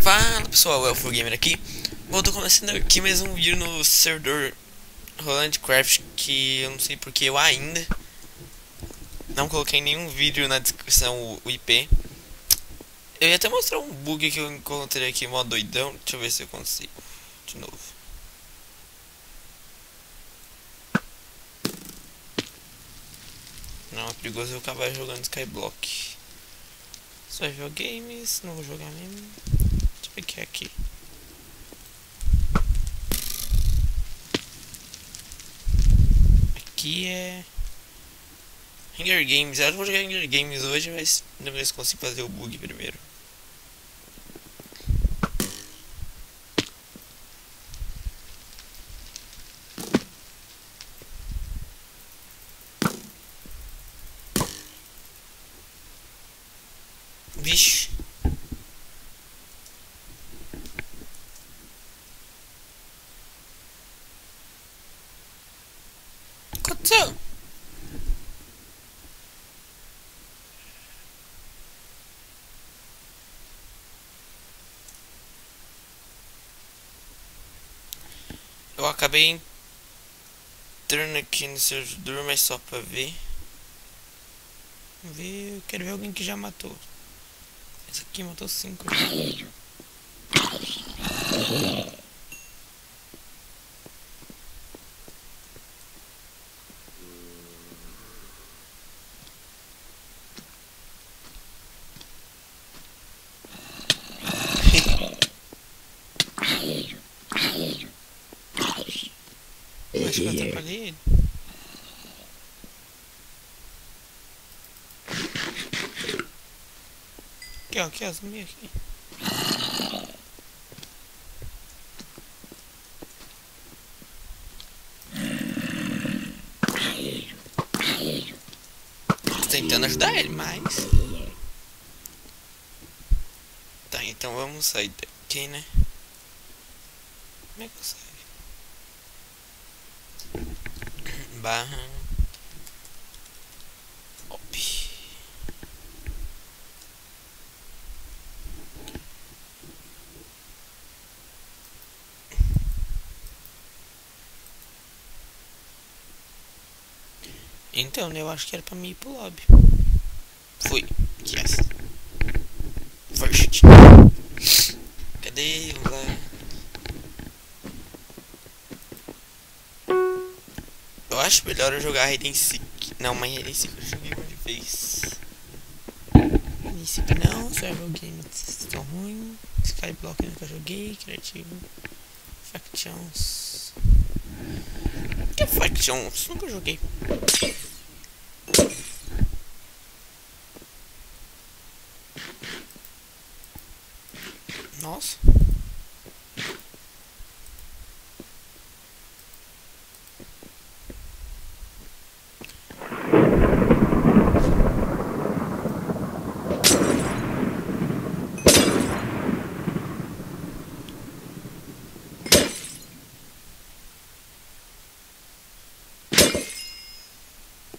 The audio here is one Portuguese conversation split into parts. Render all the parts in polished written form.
Fala pessoal, Elfo Gamer aqui. Bom, tô começando aqui mais um vídeo no servidor Roland Craft, que eu não sei porque eu ainda não coloquei nenhum vídeo na descrição o IP. Eu ia até mostrar um bug que eu encontrei aqui, mó doidão. Deixa eu ver se eu consigo de novo. Não, é perigoso eu acabar jogando Skyblock. Só joguei games, não vou jogar mesmo. Deixa eu ver o que é aqui. Aqui é Hunger Games. Eu vou jogar Hunger Games hoje, mas não sei se consigo fazer o bug primeiro. Vixe. O que aconteceu? Eu acabei entrando aqui no servidor, mas só pra ver. Eu quero ver alguém que já matou. Esse aqui matou 5. Acho que eu atrapalhei ele. Aqui, ó, zumbi aqui. Tô tentando ajudar ele, mas... Tá, então vamos sair daqui, né? Como é que eu saio? Barra... Op. Então, eu acho que era pra mim ir pro lobby. Fui. Yes. First. Cadê? Vamos lá. Eu acho melhor eu jogar Hide and Seek. Não, mas Hide and Seek eu joguei uma vez. Hide and Seek não, Survival Games estão ruim. Skyblock eu nunca joguei. Criativo. Factions. O que é Factions? Nunca joguei. Nossa.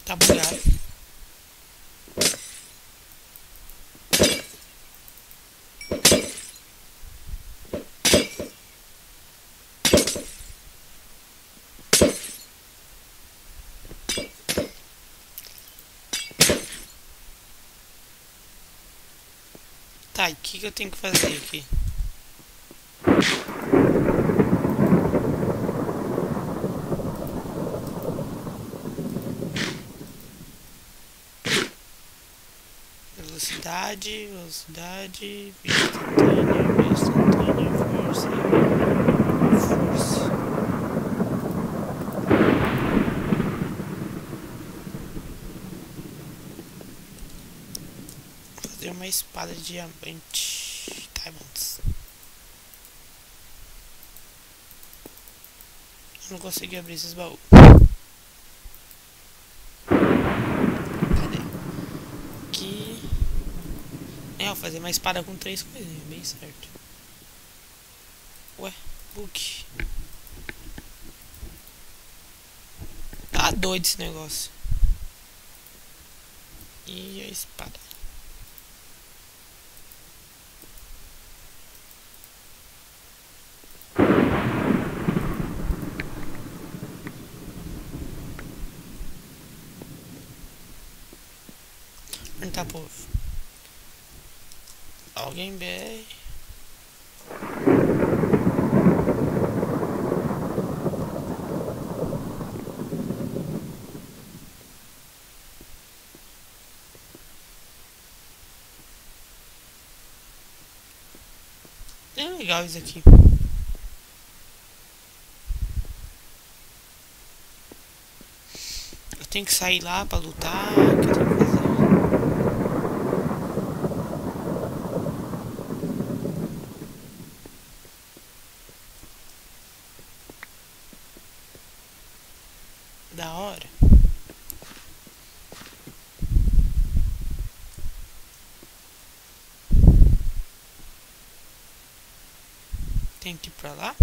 Tá bugado. Tá, e o que eu tenho que fazer aqui? Velocidade, vida instantânea, força. Fazer uma espada de diamante. Diamonds. Eu não consegui abrir esses baús. Cadê? Aqui. Vou fazer uma espada com 3 coisinhas, bem certo. Ué, book. Tá doido esse negócio. E a espada. Alguém bem. É legal isso aqui. Eu tenho que sair lá pra lutar. O que eu tenho que fazer? Da hora. Tem que ir pra lá.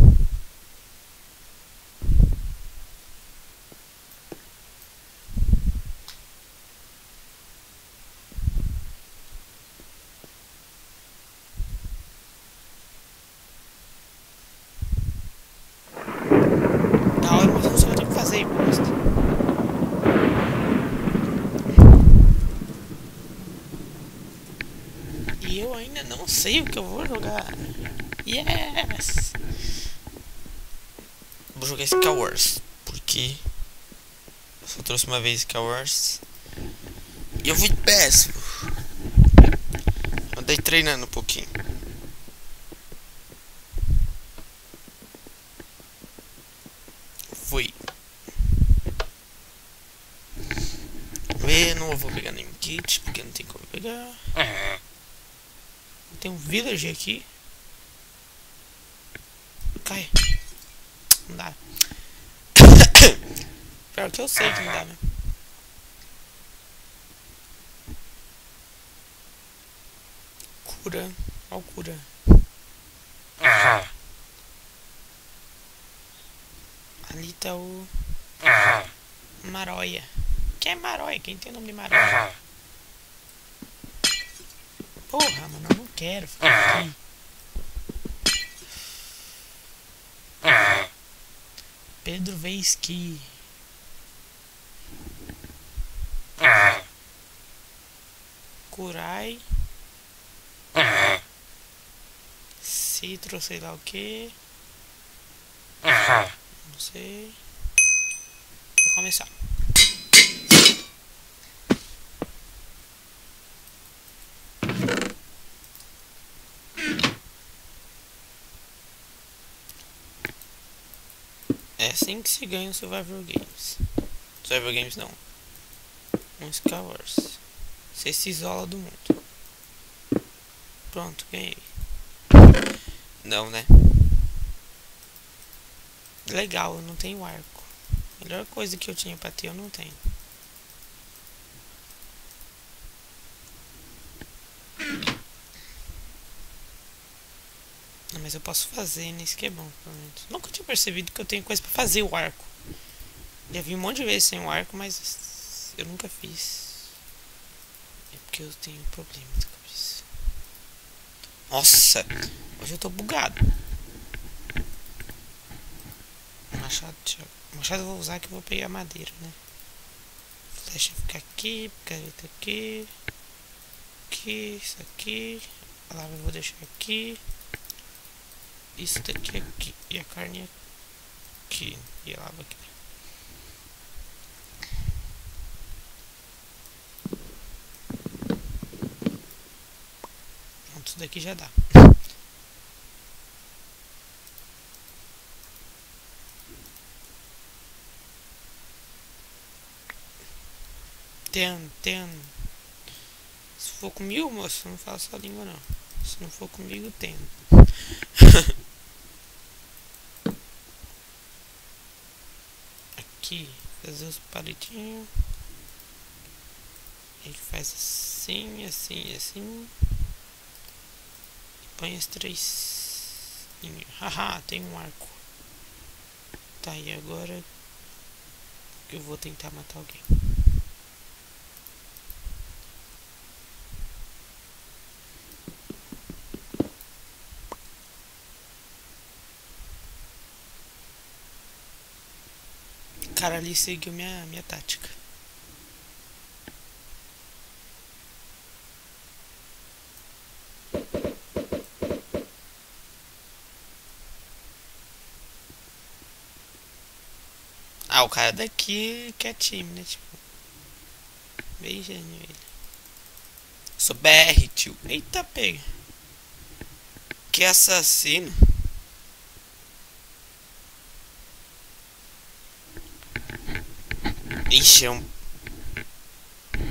Da hora, mas eu não sei o que eu tenho que fazer, bosta. E eu ainda não sei o que eu vou jogar. Yes! Vou jogar Skywars, porque eu só trouxe uma vez Skywars e eu fui péssimo. Andei treinando um pouquinho. Fui. Não vou pegar nenhum kit, porque não tem como pegar. Tem um village aqui. Cai. Não dá. Pior que eu sei que não dá, né? Cura. Olha o cura. Ali tá o Maroia. Quem é Maroia? Quem tem o nome de Maroia? Porra, mano, eu não quero ficar aqui. Pedro Veisky. Kurai. Citro, sei lá o que. Não sei. Vou começar. É assim que se ganha no Survival Games. Survival Games não. Um Skywars. Você se isola do mundo. Pronto, ganhei. Não, né? Legal, eu não tenho arco. Melhor coisa que eu tinha pra ter, eu não tenho. Não, mas eu posso fazer, né? Isso que é bom, pelo menos. Nunca tinha percebido que eu tenho coisa pra fazer o arco. Já vi um monte de vezes sem o arco, mas eu nunca fiz. É porque eu tenho problema na cabeça. Nossa! Hoje eu tô bugado. Machado, machado eu vou usar que eu vou pegar madeira, né? Flecha fica aqui, picareta aqui. Aqui, isso aqui. A lava eu vou deixar aqui. Isso daqui aqui. E a carne aqui. E a lava aqui. Pronto, isso daqui já dá. Ten. Se for comigo, moço, não fala sua língua não. Se não for comigo, tem. Aqui, fazer os palitinhos. Ele faz assim, assim, assim. E põe as três. Haha, tem um arco. Tá, e agora eu vou tentar matar alguém. O cara ali seguiu minha tática. Ah, o cara daqui quietinho, né? Tipo, beijando ele. Sou BR, tio. Eita, pega. Que assassino. Ixi, é um...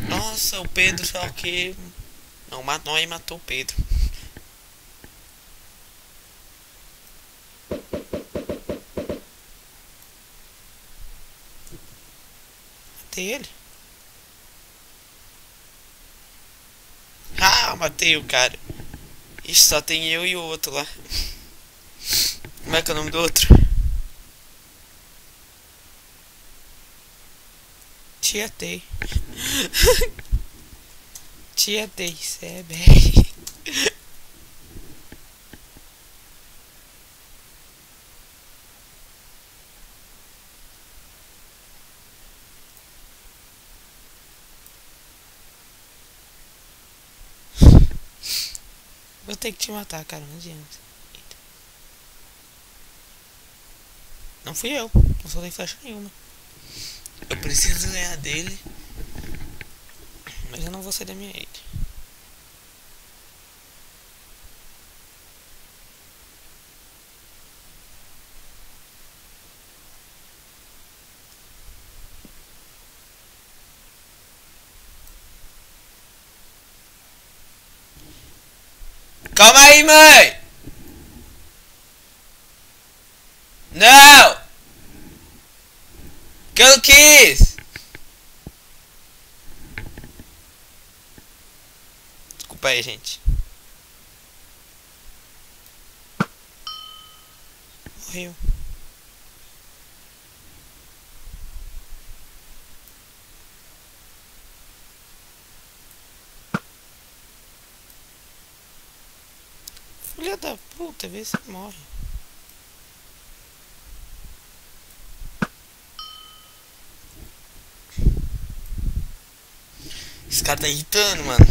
Nossa, o Pedro só que... Não, nós matou o Pedro. Matei ele. Ah, matei o cara. Ixi, só tem eu e o outro lá. Como é que é o nome do outro? Tietei. Tietei, cê é BR. Vou ter que te matar, cara, não adianta. Eita. Não fui eu, não soltei flecha nenhuma. Eu preciso ganhar dele, mas eu não vou sair da minha ilha. Calma aí, mãe! Não! Que eu não quis! Desculpa aí, gente. Morreu. Filha da puta, vê se morre. Esse cara tá irritando, mano.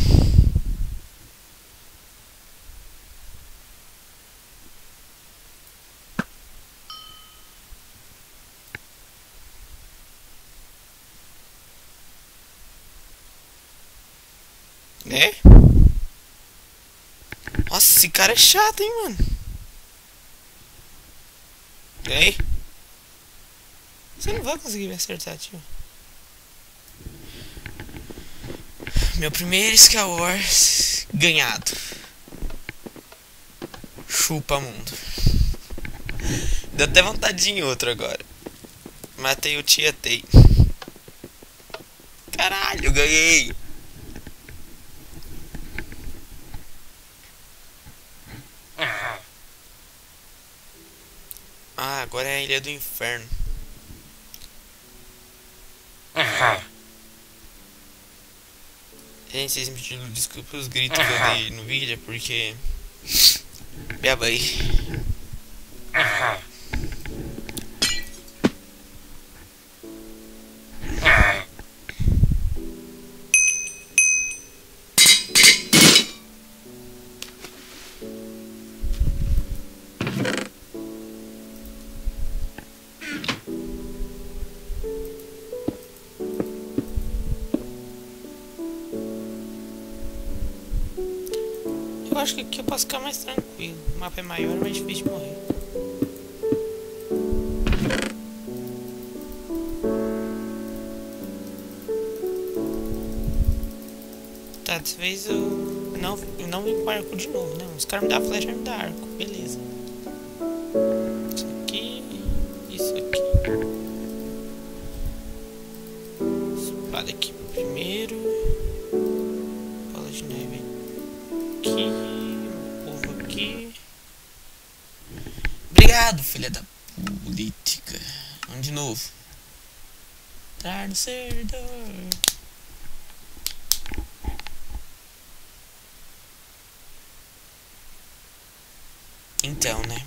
Né? Nossa, esse cara é chato, hein, mano. E aí? Você não vai conseguir me acertar, tio. Meu primeiro Skywars ganhado. Chupa mundo. Deu até vontade de ir em outro agora. Matei o Tietei. Caralho, eu ganhei. Ah, agora é a Ilha do Inferno. Gente, vocês me pediram desculpa os gritos que eu dei no vídeo, porque... Minha mãe. Eu acho que aqui eu posso ficar mais tranquilo. O mapa é maior, mas é difícil de morrer. Tá, dessa vez eu não vim com arco de novo, né? Os caras me dão flecha e me dão arco. Beleza. Isso aqui. Isso aqui. Espada aqui primeiro. Bola de neve aqui. Ovo aqui. Obrigado, filha da política. Vamos de novo. Entrar no servidor. Então, né?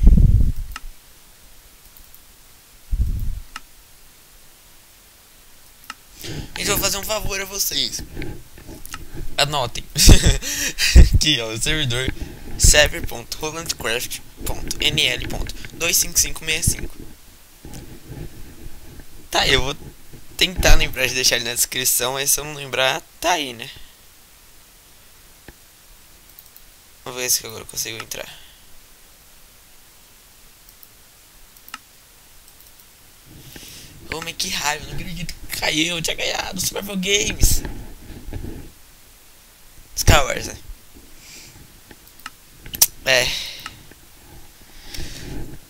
Então eu vou fazer um favor a vocês. Anotem. Aqui, ó, o servidor server.rolandcraft.nl.25565. Tá, eu vou tentar lembrar de deixar ele na descrição, mas se eu não lembrar, tá aí, né? Vamos ver se agora eu consigo entrar. Oh, mas que raiva, não acredito que caiu, eu tinha ganhado Survival Games. Skywars, né? É.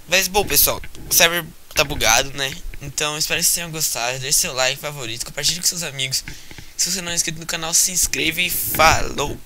Mas bom, pessoal, o server tá bugado, né? Então espero que vocês tenham gostado. Deixe seu like, favorito, compartilhe com seus amigos. Se você não é inscrito no canal, se inscreva e falou!